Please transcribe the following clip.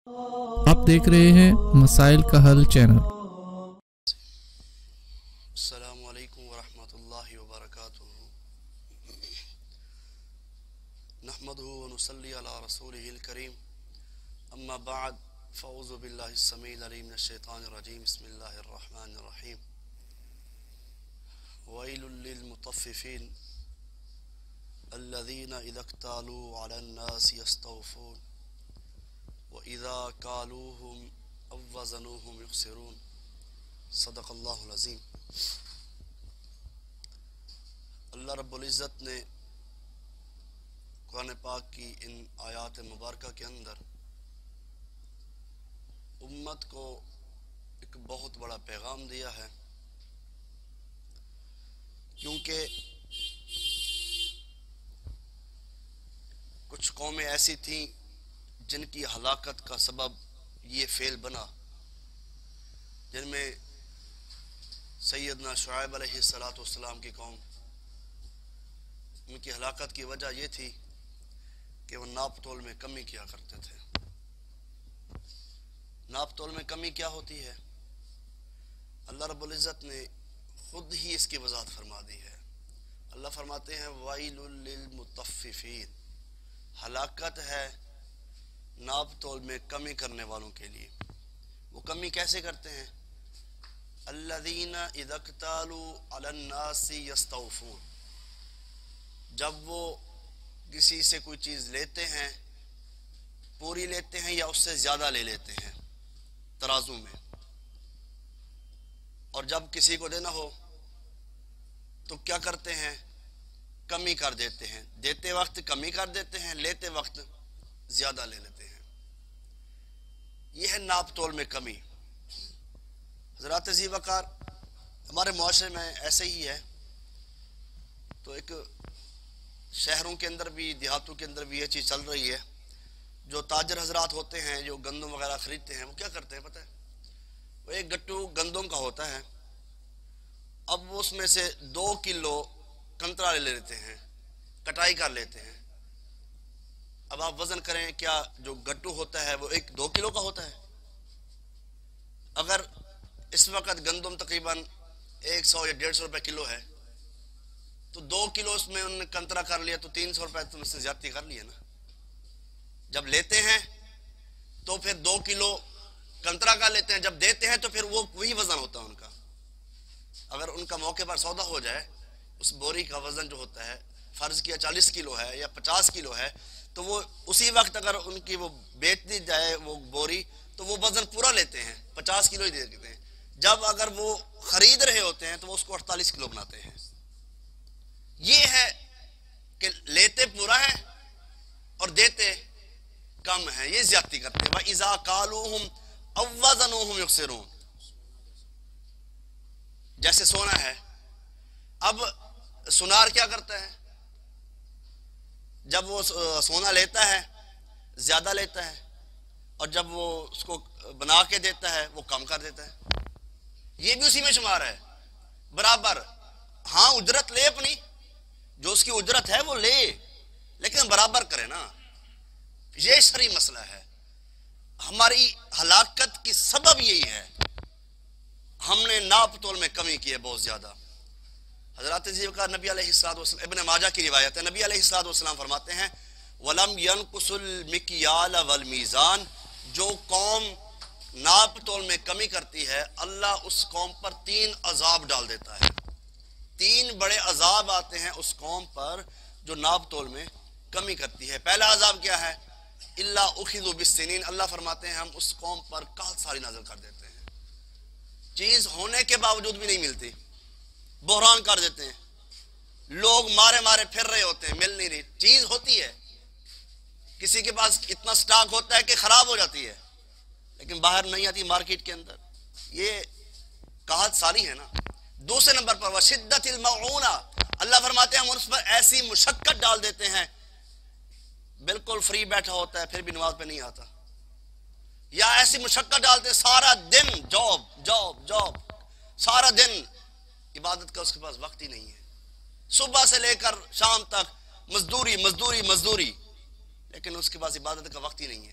آپ دیکھ رہے ہیں مسائل کا حل چینل۔ السلام علیکم ورحمۃ اللہ وبرکاتہ۔ نحمدہ ونصلی علی رسولہ الکریم، اما بعد فاعوذ باللہ السمیع العلیم من الشیطان الرجیم، بسم اللہ الرحمن الرحیم۔ ویل للمطففین الذین اذا اکتالوا علی الناس یستوفون وَإِذَا كَالُوهُمْ أَوْ وَزَنُوهُمْ يُخْسِرُونَ۔ صدق اللہ العظیم۔ اللہ رب العزت نے قرآن پاک کی ان آیات مبارکہ کے اندر امت کو ایک بہت بڑا پیغام دیا ہے، کیونکہ کچھ قومیں ایسی تھیں جن کی ہلاکت کا سبب یہ فعل بنا، جن میں سیدنا شعیب علیہ السلام کی قوم، ان کی ہلاکت کی وجہ یہ تھی کہ وہ ناپ تول میں کمی کیا کرتے تھے۔ ناپ تول میں کمی کیا ہوتی ہے؟ اللہ رب العزت نے خود ہی اس کی وضاحت فرما دی ہے۔ اللہ فرماتے ہیں وَيْلٌ لِّلْمُطَفِّفِينَ، ہلاکت ہے ناپ تول میں کمی کرنے والوں کے لیے۔ وہ کمی کیسے کرتے ہیں؟ الذین اذا اکتالوا علی الناس یستوفون، جب وہ کسی سے کوئی چیز لیتے ہیں، پوری لیتے ہیں یا اس سے زیادہ لے لیتے ہیں ترازو میں، اور جب کسی کو دینا ہو تو کیا کرتے ہیں؟ کمی کر دیتے ہیں۔ دیتے وقت کمی کر دیتے ہیں، لیتے وقت زیادہ لے لیتے ہیں۔ یہ ہے ناپ تول میں کمی۔ حضرات عزیز وقار، ہمارے معاشرے میں ایسے ہی ہے، تو ایک شہروں کے اندر بھی دیہاتوں کے اندر بھی یہ چیز چل رہی ہے۔ جو تاجر حضرات ہوتے ہیں، جو گندم وغیرہ خریدتے ہیں، وہ کیا کرتے ہیں پتہ ہے؟ وہ ایک گٹو گندم کا ہوتا ہے، اب وہ اس میں سے 2 کلو کنترا لے لیتے ہیں، کٹائی کر لیتے ہیں۔ اب آپ وزن کریں، کیا جو گٹو ہوتا ہے وہ 2 کلو کا ہوتا ہے؟ اگر اس وقت گندم تقریباً 100 یا 150 روپے کلو ہے، تو 2 کلو اس میں انہوں نے کنترا کر لیا، تو 300 روپے تم اس سے زیادتی کر لی ہے نا۔ جب لیتے ہیں تو پھر 2 کلو کنترا کا لیتے ہیں، جب دیتے ہیں تو پھر وہ وہی وزن ہوتا ہے ان کا۔ اگر ان کا موقع پر سودا ہو جائے، اس بوری کا وزن جو ہوتا ہے، فرض کیا 40 کلو ہے یا 50 کلو ہے، تو وہ اسی وقت اگر ان کی وہ بیچ دی جائے وہ بوری، تو وہ وزن پورا لیتے ہیں، 50 کلو ہی دے دیتے ہیں۔ جب اگر وہ خرید رہے ہوتے ہیں تو وہ اس کو 48 کلو بناتے ہیں۔ یہ ہے کہ لیتے پورا ہے اور دیتے کم ہے، یہ زیادتی کرتے ہیں۔ وَإِذَا كَالُوهُمْ أَوْ وَزَنُوهُمْ يُخْسِرُونَ۔ جیسے سونا ہے، اب سونار کیا کرتا ہے؟ جب وہ سونا لیتا ہے زیادہ لیتا ہے، اور جب وہ اس کو بنا کے دیتا ہے وہ کم کر دیتا ہے۔ یہ بھی اسی میں شمار ہے، برابر۔ ہاں اجرت لے، اپنی جو اس کی اجرت ہے وہ لے، لیکن برابر کرے نا۔ یہ شرعی مسئلہ ہے۔ ہماری ہلاکت کی سبب یہی ہے، ہم نے ناپ تول میں کمی کی ہے بہت زیادہ۔ حضرات عزیز کا نبی علیہ السلام، ابن ماجہ کی روایت ہے، نبی علیہ السلام فرماتے ہیں وَلَمْ يَنْقُصُ الْمِكْيَالَ وَالْمِيزَانَ، جو قوم ناپ تول میں کمی کرتی ہے، اللہ اس قوم پر 3 عذاب ڈال دیتا ہے۔ 3 بڑے عذاب آتے ہیں اس قوم پر جو ناپ تول میں کمی کرتی ہے۔ پہلا عذاب کیا ہے؟ إِلَّا أُخِذُوا بِالسِّنِينَ، اللہ فرماتے ہیں ہم اس قوم پر قحط ساری نازل کر دیتے ہیں، چیز ہونے کے باوجود بھی نہیں ملتی، بحران کر دیتے ہیں، لوگ مارے مارے پھر رہے ہوتے ہیں، مل نہیں رہی، چیز ہوتی ہے، کسی کے پاس اتنا سٹاک ہوتا ہے کہ خراب ہو جاتی ہے، لیکن باہر نہیں آتی مارکیٹ کے اندر۔ یہ قحط ساری ہے نا۔ دوسرے نمبر پر وشدت المعونہ، اللہ فرماتے ہیں ہم اس پر ایسی مشقت ڈال دیتے ہیں، بالکل فری بیٹھا ہوتا ہے پھر بھی نماز پہ نہیں آتا، یا ایسی مشقت ڈالتے ہیں سارا دن جاب جاب جاب، سارا دن عبادت کا اس کے پاس وقت ہی نہیں ہے، صبح سے لے کر شام تک مزدوری مزدوری مزدوری، لیکن اس کے پاس عبادت کا وقت ہی نہیں ہے۔